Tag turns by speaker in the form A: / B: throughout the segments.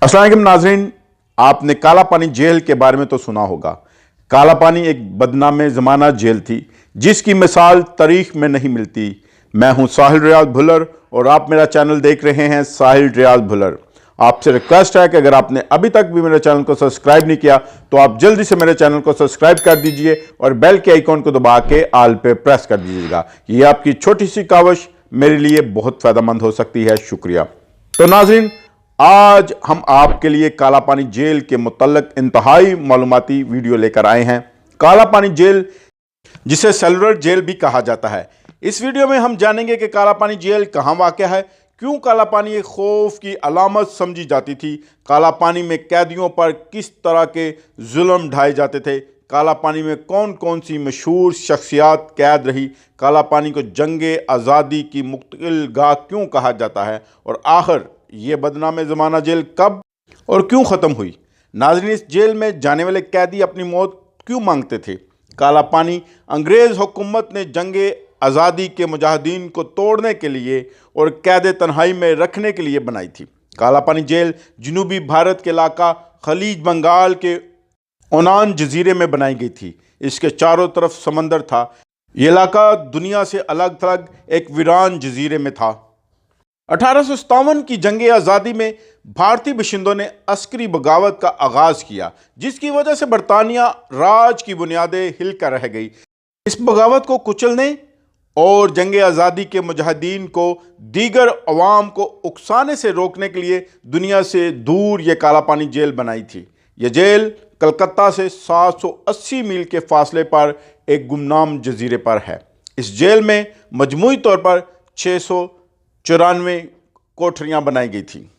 A: अस्सलाम वालेकुम नाज़रीन, आपने काला पानी जेल के बारे में तो सुना होगा। काला पानी एक बदनाम ज़माना जेल थी जिसकी मिसाल तारीख में नहीं मिलती। मैं हूं साहिल रियाज भुल्लर और आप मेरा चैनल देख रहे हैं साहिल रियाज भुल्लर। आपसे रिक्वेस्ट है कि अगर आपने अभी तक भी मेरे चैनल को सब्सक्राइब नहीं किया तो आप जल्दी से मेरे चैनल को सब्सक्राइब कर दीजिए और बेल के आइकॉन को दबा के ऑल पे प्रेस कर दीजिएगा। ये आपकी छोटी सी काविश मेरे लिए बहुत फ़ायदेमंद हो सकती है। शुक्रिया। तो नाज़रीन, आज हम आपके लिए काला पानी जेल के मुतल्लिक इंतहाई मालूमाती वीडियो लेकर आए हैं। काला पानी जेल, जिसे सेलुलर जेल भी कहा जाता है। इस वीडियो में हम जानेंगे कि काला पानी जेल कहाँ वाक़या है, क्यों काला पानी एक खौफ की अलामत समझी जाती थी, काला पानी में कैदियों पर किस तरह के जुल्म ढाए जाते थे, काला पानी में कौन कौन सी मशहूर शख्सियात कैद रही, काला पानी को जंगे आज़ादी की मुक्तकिल गाह क्यों कहा जाता है, और आखिर ये बदनाम ज़माना जेल कब और क्यों ख़त्म हुई। नाज़रीन, इस जेल में जाने वाले कैदी अपनी मौत क्यों मांगते थे। काला पानी अंग्रेज़ हुकूमत ने जंगे आज़ादी के मुजाहिदीन को तोड़ने के लिए और कैद तन्हाई में रखने के लिए बनाई थी। काला पानी जेल जनूबी भारत के इलाका खलीज बंगाल के ओनान जजीरे में बनाई गई थी। इसके चारों तरफ समंदर था। ये इलाका दुनिया से अलग थलग एक वीरान जजीरे में था। 1857 की जंग आज़ादी में भारतीय बशिंदों ने अस्करी बगावत का आगाज़ किया, जिसकी वजह से बरतानिया राज की बुनियादें हिलकर रह गई। इस बगावत को कुचलने और जंग आज़ादी के मुजाहिदीन को दीगर अवाम को उकसाने से रोकने के लिए दुनिया से दूर ये काला पानी जेल बनाई थी। यह जेल कलकत्ता से 780 मील के फासले पर एक गुमनाम जजीरे पर है। इस जेल में मजमूई तौर पर 694 कोठरियां बनाई गई थी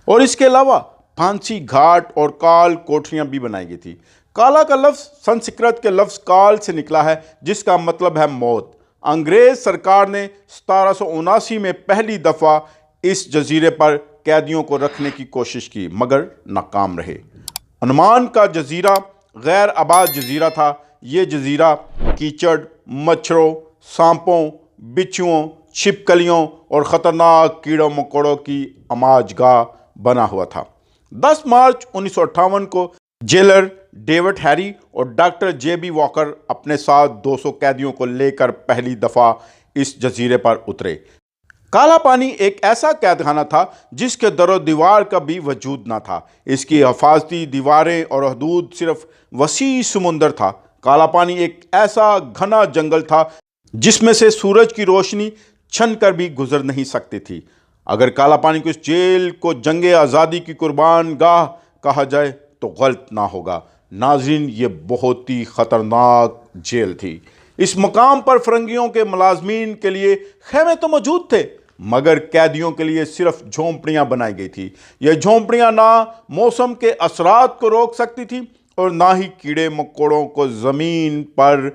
A: और इसके अलावा फांसी घाट और काल कोठरियां भी बनाई गई थी। काला का लफ्ज़ संस्कृत के लफ्ज़ काल से निकला है, जिसका मतलब है मौत। अंग्रेज़ सरकार ने 1779 में पहली दफ़ा इस जजीरे पर कैदियों को रखने की कोशिश की, मगर नाकाम रहे। अंडमान का जजीरा गैर आबाद जजीरा था। ये जजीरा कीचड़, मच्छरों, सांपों, बिच्छुओं, छिपकलियों और ख़तरनाक कीड़ों मकोड़ों की अमाजगाह बना हुआ था। 10 मार्च 1958 को जेलर डेविड हैरी और डॉक्टर जे.बी. वॉकर अपने साथ 200 कैदियों को लेकर पहली दफ़ा इस जजीरे पर उतरे। काला पानी एक ऐसा कैदखाना था जिसके दरो दीवार का भी वजूद ना था। इसकी हिफाजती दीवारें और हदूद सिर्फ वसी समुंदर था। काला पानी एक ऐसा घना जंगल था जिसमें से सूरज की रोशनी छन कर भी गुजर नहीं सकती थी। अगर काला पानी को इस जेल को जंगे आज़ादी की कुर्बान गाह कहा जाए तो गलत ना होगा। नाज़रीन, ये बहुत ही ख़तरनाक जेल थी। इस मकाम पर फ़िरंगियों के मुलाजमीन के लिए खेमे तो मौजूद थे, मगर कैदियों के लिए सिर्फ झोंपड़ियाँ बनाई गई थी। ये झोंपड़ियाँ ना मौसम के असरात को रोक सकती थी और ना ही कीड़े मकोड़ों को ज़मीन पर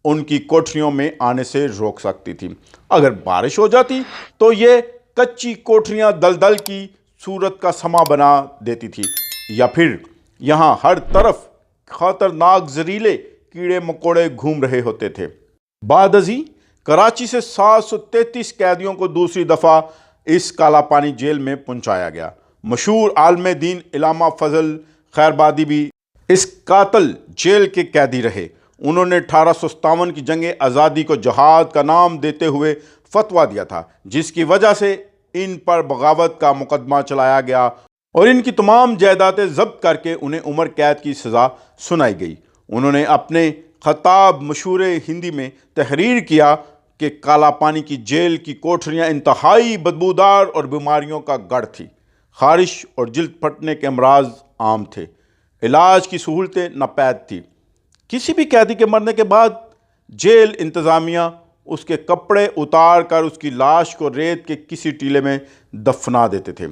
A: उनकी कोठरियों में आने से रोक सकती थी। अगर बारिश हो जाती तो ये कच्ची कोठरियाँ दलदल की सूरत का समा बना देती थी, या फिर यहाँ हर तरफ खतरनाक जहरीले कीड़े मकोड़े घूम रहे होते थे। बादअज़ी कराची से 733 कैदियों को दूसरी दफ़ा इस काला पानी जेल में पहुँचाया गया। मशहूर आलम दीन इलामा फजल खैरबादी भी इस कातल जेल के कैदी रहे। उन्होंने 1857 की जंग आज़ादी को जहाद का नाम देते हुए फतवा दिया था, जिसकी वजह से इन पर बगावत का मुकदमा चलाया गया और इनकी तमाम जायदादें जब्त करके उन्हें उम्र कैद की सज़ा सुनाई गई। उन्होंने अपने खताब मशहूर हिंदी में तहरीर किया कि काला पानी की जेल की कोठरियाँ इंतहाई बदबूदार और बीमारियों का गढ़ थी। खारिश और जिल्द फटने के अमराज आम थे। इलाज की सहूलतें नापैद थी। किसी भी कैदी के मरने के बाद जेल इंतज़ामिया उसके कपड़े उतार कर उसकी लाश को रेत के किसी टीले में दफना देते थे।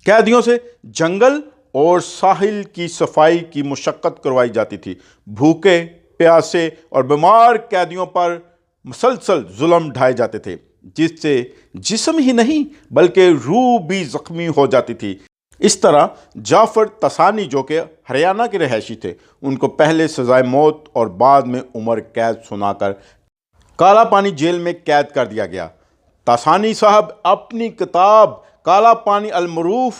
A: कैदियों से जंगल और साहिल की सफाई की मुशक्क़त करवाई जाती थी। भूखे, प्यासे और बीमार कैदियों पर मुसलसल जुल्म ढाए जाते थे, जिससे जिस्म ही नहीं बल्कि रूह भी ज़ख्मी हो जाती थी। इस तरह जाफ़र तसानी, जो कि हरियाणा के रहायशी थे, उनको पहले सज़ाए मौत और बाद में उम्र कैद सुनाकर काला पानी जेल में कैद कर दिया गया। तसानी साहब अपनी किताब काला पानी अल मरूफ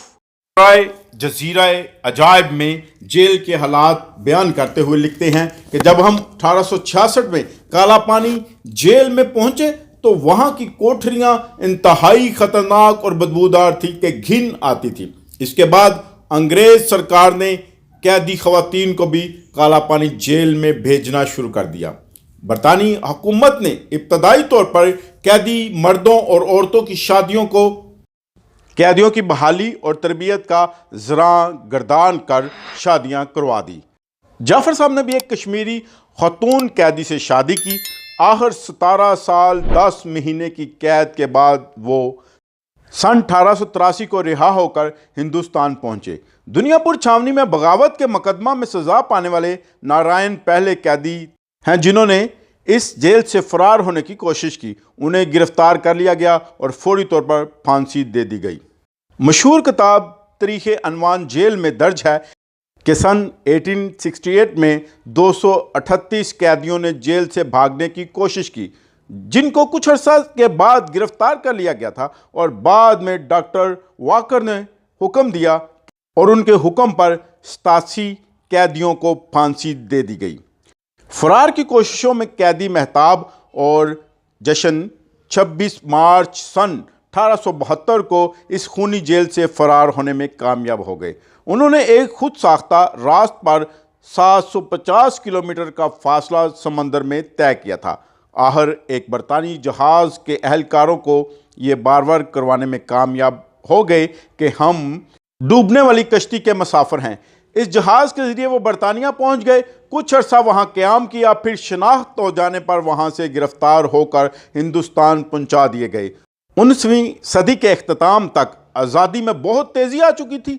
A: رائے جزیرہ عجائب میں جیل کے حالات بیان کرتے ہوئے لکھتے ہیں کہ جب ہم 1866 میں کالا پانی جیل میں پہنچے تو وہاں کی کوٹھریاں انتہائی خطرناک اور بدبودار تھی کہ گھن آتی تھی۔ اس کے بعد انگریز سرکار نے قیدی خواتین کو بھی کالا پانی جیل میں بھیجنا شروع کر دیا۔ برطانوی حکومت نے ابتدائی طور پر قیدی مردوں اور عورتوں کی شادیوں کو قیدیوں کی بحالی اور تربیت کا ذرائع گردان کر شادیاں کروا دی۔ جعفر صاحب نے بھی ایک کشمیری خاتون قیدی سے شادی کی۔ آخر 17 سال 10 مہینے کی قید کے بعد وہ سن 1883 کو رہا ہو کر ہندوستان پہنچے۔ دنیا پور چھاونی میں بغاوت کے مقدمہ میں سزا پانے والے نارائن پہلے قیدی ہیں جنہوں نے اس جیل سے فرار ہونے کی کوشش کی۔ انہیں گرفتار کر لیا گیا اور فوری طور پر پھانسی دے دی گئی۔ مشہور کتاب تاریخ عنوان جیل میں درج ہے کہ سن 1868 میں 238 قیدیوں نے جیل سے بھاگنے کی کوشش کی، جن کو کچھ عرصہ کے بعد گرفتار کر لیا گیا تھا، اور بعد میں ڈاکٹر واکر نے حکم دیا اور ان کے حکم پر 87 قیدیوں کو پھانسی دے دی گئی۔ فرار کی کوششوں میں قیدی مہتاب اور جشن 26 مارچ سن 1872 کو اس خونی جیل سے فرار ہونے میں کامیاب ہو گئے۔ انہوں نے ایک خود ساختہ راست پر 750 کلومیٹر کا فاصلہ سمندر میں طے کیا تھا۔ آخر ایک برطانوی جہاز کے اہلکاروں کو یہ بار بار کروانے میں کامیاب ہو گئے کہ ہم ڈوبنے والی کشتی کے مسافر ہیں۔ اس جہاز کے ذریعے وہ برطانیہ پہنچ گئے، کچھ عرصہ وہاں قیام کیا، پھر شناخت ہو جانے پر وہاں سے گرفتار ہو کر ہندوستان پہنچا دیے گئے۔ 19ویں صدی کے اختتام تک آزادی میں بہت تیزی آ چکی تھی،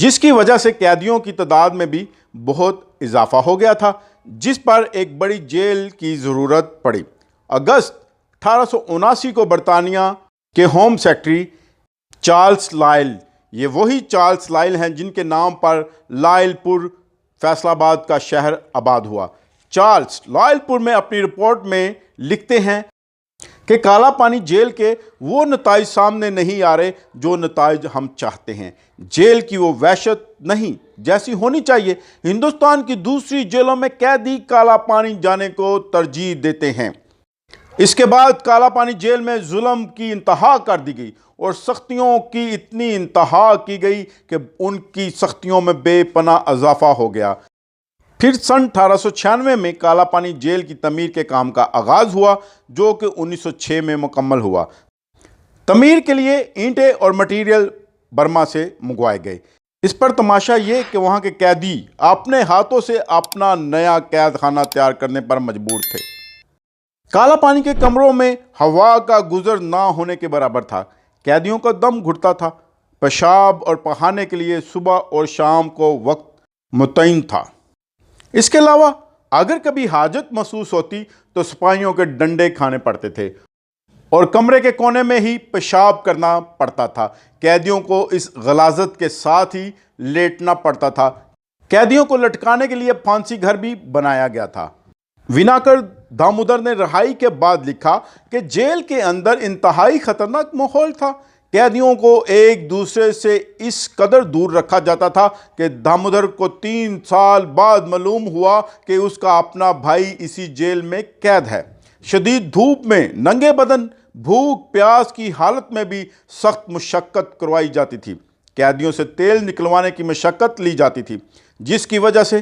A: جس کی وجہ سے قیدیوں کی تعداد میں بھی بہت اضافہ ہو گیا تھا، جس پر ایک بڑی جیل کی ضرورت پڑی۔ اگست 1879 کو برطانیہ کے ہوم سیکرٹری چارلس لائل، یہ وہی چارلس لائل ہیں جن کے نام پر لائل پور فیصل آباد کا شہر آباد ہوا۔ چارلس لائل پور میں اپنی رپورٹ میں لکھتے ہیں کہ کالا پانی جیل کے وہ نتائج سامنے نہیں آ رہے جو نتائج ہم چاہتے ہیں۔ جیل کی وہ وحشت نہیں جیسی ہونی چاہیے۔ ہندوستان کی دوسری جیلوں میں قیدی کالا پانی جانے کو ترجیح دیتے ہیں۔ اس کے بعد کالا پانی جیل میں ظلم کی انتہا کر دی گئی اور سختیوں کی اتنی انتہا کی گئی کہ ان کی سختیوں میں بے پناہ اضافہ ہو گیا۔ پھر سن 1896 میں کالا پانی جیل کی تعمیر کے کام کا آغاز ہوا، جو کہ 1906 میں مکمل ہوا۔ تعمیر کے لیے اینٹیں اور مٹیریل برما سے منگوائے گئے۔ اس پر تماشا یہ کہ وہاں کے قیدی اپنے ہاتھوں سے اپنا نیا قید خانہ تیار کرنے پر مجبور تھے۔ کالا پانی کے کمروں میں ہوا کا گزر نہ ہونے کے برابر تھا۔ قیدیوں کا دم گھٹتا تھا۔ پیشاب اور پخانے کے لیے صبح اور شام کو وقت متعین تھا۔ اس کے علاوہ اگر کبھی حاجت محسوس ہوتی تو سپاہیوں کے ڈنڈے کھانے پڑتے تھے اور کمرے کے کونے میں ہی پیشاب کرنا پڑتا تھا۔ قیدیوں کو اس غلاظت کے ساتھ ہی لیٹنا پڑتا تھا۔ قیدیوں کو لٹکانے کے لیے پھانسی گھر بھی بنایا گیا تھا۔ ویناکر دامودر نے رہائی کے بعد لکھا کہ جیل کے اندر انتہائی خطرناک ماحول تھا۔ قیدیوں کو ایک دوسرے سے اس قدر دور رکھا جاتا تھا کہ دامودر کو 3 سال بعد معلوم ہوا کہ اس کا اپنا بھائی اسی جیل میں قید ہے۔ شدید دھوپ میں ننگے بدن، بھوک پیاس کی حالت میں بھی سخت مشقت کروائی جاتی تھی۔ قیدیوں سے تیل نکلوانے کی مشقت لی جاتی تھی، جس کی وجہ سے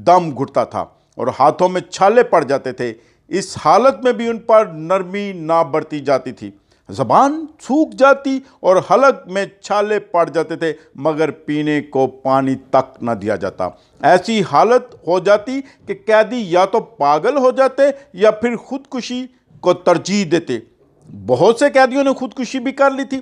A: دم گھٹتا تھا اور ہاتھوں میں چھالے پڑ جاتے تھے۔ اس حالت میں بھی ان پر نرمی نہ برتی جاتی تھی۔ زبان سوکھ جاتی اور حلق میں چھالے پڑ جاتے تھے، مگر پینے کو پانی تک نہ دیا جاتا۔ ایسی حالت ہو جاتی کہ قیدی یا تو پاگل ہو جاتے یا پھر خودکشی کو ترجیح دیتے۔ بہت سے قیدیوں نے خودکشی بھی کر لی تھی۔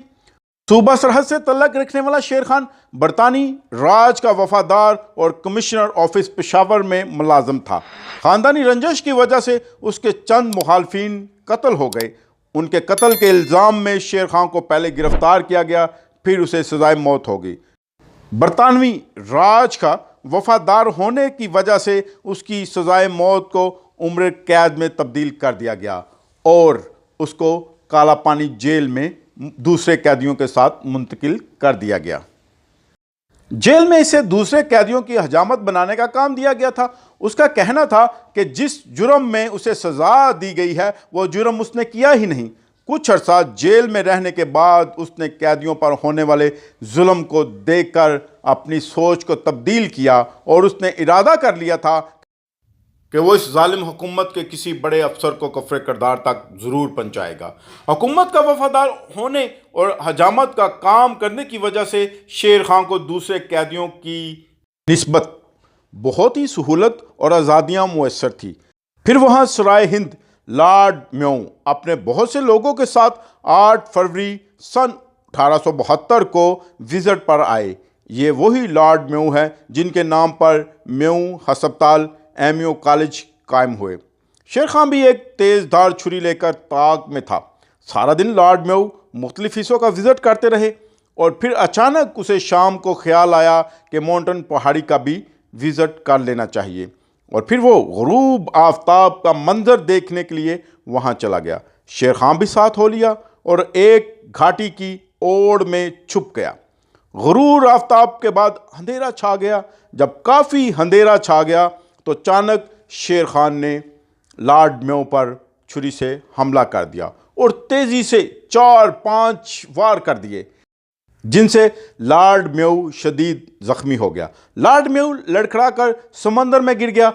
A: صوبہ سرحد سے تعلق رکھنے والا شیر خان برطانوی راج کا وفادار اور کمشنر آفس پشاور میں ملازم تھا۔ خاندانی رنجش کی وجہ سے اس کے چند مخالفین قتل ہو گئے۔ ان کے قتل کے الزام میں شیر خان کو پہلے گرفتار کیا گیا، پھر اسے سزائے موت ہو گئی۔ برطانوی راج کا وفادار ہونے کی وجہ سے اس کی سزائے موت کو عمر قید میں تبدیل کر دیا گیا اور اس کو کالا پانی جیل میں دوسرے قیدیوں کے ساتھ منتقل کر دیا گیا۔ जेल में इसे दूसरे कैदियों की हजामत बनाने का काम दिया गया था। उसका कहना था कि जिस जुर्म में उसे सजा दी गई है वो जुर्म उसने किया ही नहीं। कुछ अरसा जेल में रहने के बाद उसने कैदियों पर होने वाले जुल्म को देखकर अपनी सोच को तब्दील किया और उसने इरादा कर लिया था कि वो इस जालिम हुकूमत के किसी बड़े अफसर को कफ़रे किरदार तक ज़रूर पहुँचाएगा। हुकूमत का वफादार होने और हजामत का काम करने की वजह से शेर खां को दूसरे कैदियों की निस्बत बहुत ही सहूलत और आज़ादियाँ मुयस्सर थी। फिर वहाँ सराय हिंद लॉर्ड म्योऊ अपने बहुत से लोगों के साथ 8 फरवरी सन 1872 को विजिट पर आए। ये वही लॉर्ड म्योऊ हैं जिनके नाम पर म्योऊ हस्पताल एमयू कॉलेज कायम हुए। शेर खां भी एक तेज़धार छुरी लेकर ताक में था। सारा दिन लॉर्ड म्योऊ मुख्तलिफ हिस्सों का विज़िट करते रहे और फिर अचानक उसे शाम को ख्याल आया कि माउंटेन पहाड़ी का भी विज़िट कर लेना चाहिए और फिर वो गुरूब आफताब का मंजर देखने के लिए वहाँ चला गया। शेर खां भी साथ हो लिया और एक घाटी की ओड़ में छुप गया। गुरूर आफताब के बाद अंधेरा छा गया। जब काफ़ी अंधेरा छा गया तो अचानक शेर खान ने लॉर्ड म्योऊ पर छुरी से हमला कर दिया और तेज़ी से 4-5 वार कर दिए, जिनसे लॉर्ड म्योऊ शदीद ज़ख्मी हो गया। लॉर्ड म्योऊ लड़खड़ा कर समंदर में गिर गया।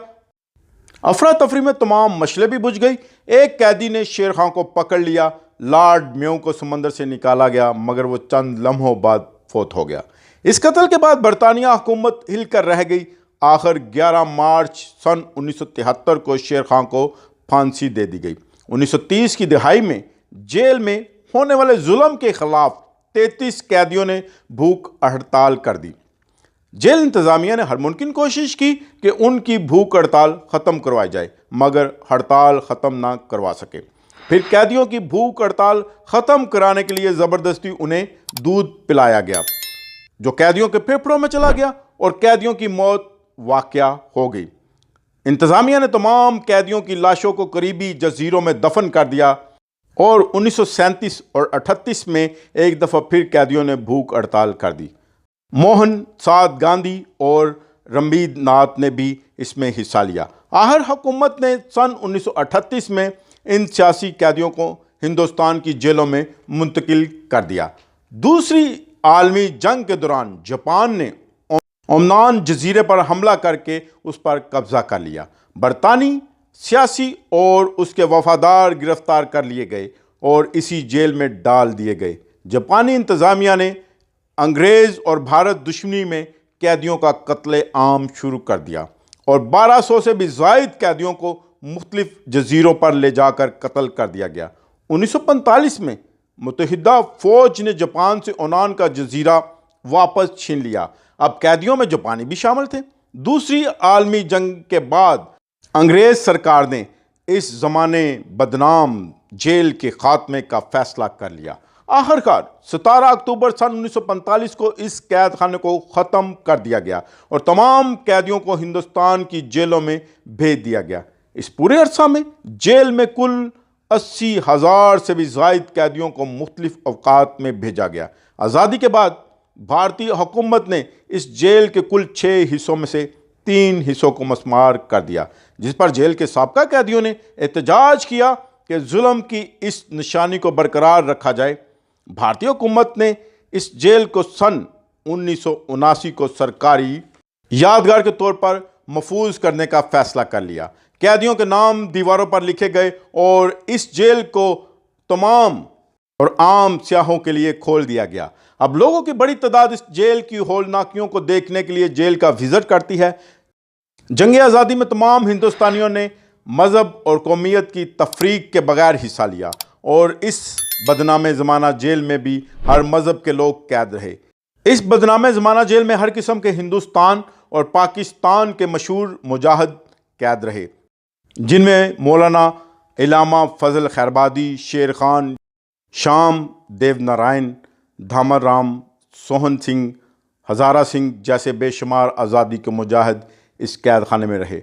A: अफरा तफरी में तमाम मशलें भी बुझ गई। एक कैदी ने शेर खां को पकड़ लिया। लॉर्ड म्योऊ को समंदर से निकाला गया मगर वो चंद लम्हों बाद फौत हो गया। इस कत्ल के बाद बरतानिया हुकूमत हिल कर रह गई। आखिर 11 मार्च सन 1973 को शेर खां को फांसी दे दी गई। 1930 की दिहाई में जेल में होने वाले जुल्म के खिलाफ 33 कैदियों ने भूख हड़ताल कर दी। जेल इंतज़ामिया ने हर मुमकिन कोशिश की कि उनकी भूख हड़ताल ख़त्म करवाई जाए मगर हड़ताल ख़त्म ना करवा सके। फिर कैदियों की भूख हड़ताल ख़त्म कराने के लिए ज़बरदस्ती उन्हें दूध पिलाया गया जो कैदियों के फेफड़ों में चला गया और कैदियों की मौत वाक़या हो गई। इंतज़ामिया ने तमाम कैदियों की लाशों को करीबी जजीरों में दफन कर दिया और 1937 और 38 में एक दफ़ा फिर कैदियों ने भूख हड़ताल कर दी। मोहन साद गांधी और रमीद नाथ ने भी इसमें हिस्सा लिया। आखिर हुकूमत ने सन 1938 में इन सियासी कैदियों को हिंदुस्तान की जेलों में मुंतकिल कर दिया। दूसरी आलमी जंग के दौरान जापान ने ओमान जजीरे पर हमला करके उस पर कब्ज़ा कर लिया। बरतानी सियासी और उसके वफादार गिरफ्तार कर लिए गए और इसी जेल में डाल दिए गए। जापानी इंतज़ामिया ने अंग्रेज़ और भारत दुश्मनी में कैदियों का कत्ले आम शुरू कर दिया और 1200 से भी ज़ायद कैदियों को मुख्तलिफ जजीरों पर ले जाकर कत्ल कर दिया गया। 1945 में मुत्तहिदा फ़ौज ने जापान से ओमान का जजीरा वापस छीन लिया। अब कैदियों में जापानी भी शामिल थे। दूसरी आलमी जंग के बाद अंग्रेज़ सरकार ने इस ज़माने बदनाम जेल के ख़ात्मे का फ़ैसला कर लिया। आखिरकार 17 अक्टूबर सन 1945 को इस कैद खाने को ख़त्म कर दिया गया और तमाम कैदियों को हिंदुस्तान की जेलों में भेज दिया गया। इस पूरे अरसा में जेल में कुल 80,000 से भी ज़ायद कैदियों को मुख्तलिफ अवकात में भेजा गया। आज़ादी के बाद भारतीय हुकूमत ने इस जेल के कुल 6 हिस्सों में से 3 हिस्सों को मस्मार कर दिया, जिस पर जेल के साबका कैदियों ने एहतजाज किया कि जुल्म की इस निशानी को बरकरार रखा जाए। भारतीय हुकूमत ने इस जेल को सन 1979 को सरकारी यादगार के तौर पर महफूज करने का फ़ैसला कर लिया। कैदियों के नाम दीवारों पर लिखे गए और इस जेल को तमाम और आम सियाहों के लिए खोल दिया गया। अब लोगों की बड़ी तादाद इस जेल की हौलनाकियों को देखने के लिए जेल का विज़िट करती है। जंग आज़ादी में तमाम हिंदुस्तानियों ने मज़हब और कौमियत की तफरीक के बगैर हिस्सा लिया और इस बदनामे ज़माना जेल में भी हर मज़हब के लोग कैद रहे। इस बदनामे ज़माना जेल में हर किस्म के हिंदुस्तान और पाकिस्तान के मशहूर मुजाहिद कैद रहे, जिनमें मौलाना इलामा फजल खैरबादी, शेर खान, श्याम देव नारायण, धामर राम, सोहन सिंह, हज़ारा सिंह जैसे बेशुमार आज़ादी के मुजाहिद इस कैद खाने में रहे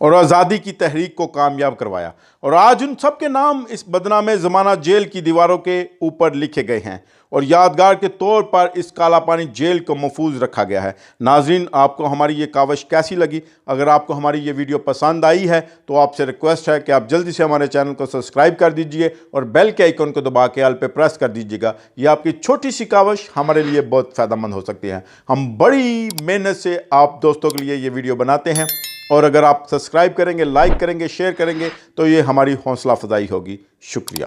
A: और आज़ादी की तहरीक को कामयाब करवाया। और आज उन सब के नाम इस बदनामे ज़माना जेल की दीवारों के ऊपर लिखे गए हैं। اور یادگار کے طور پر اس کالا پانی جیل کو محفوظ رکھا گیا ہے۔ ناظرین، آپ کو ہماری یہ کاوش کیسی لگی؟ اگر آپ کو ہماری یہ ویڈیو پسند آئی ہے تو آپ سے ریکویسٹ ہے کہ آپ جلدی سے ہمارے چینل کو سبسکرائب کر دیجئے اور بیل کے آئیکن کو دبا کے آل پہ پریس کر دیجئے گا۔ یہ آپ کی چھوٹی سی کاوش ہمارے لیے بہت فائدہ مند ہو سکتی ہے۔ ہم بڑی محنت سے آپ دوستوں کے لیے یہ ویڈیو بناتے ہیں، اور اگر آپ سبسکرائب کریں گے، لائک کریں گے، شیئر کریں گے تو یہ ہماری حوصلہ افزائی ہوگی۔ شکریہ۔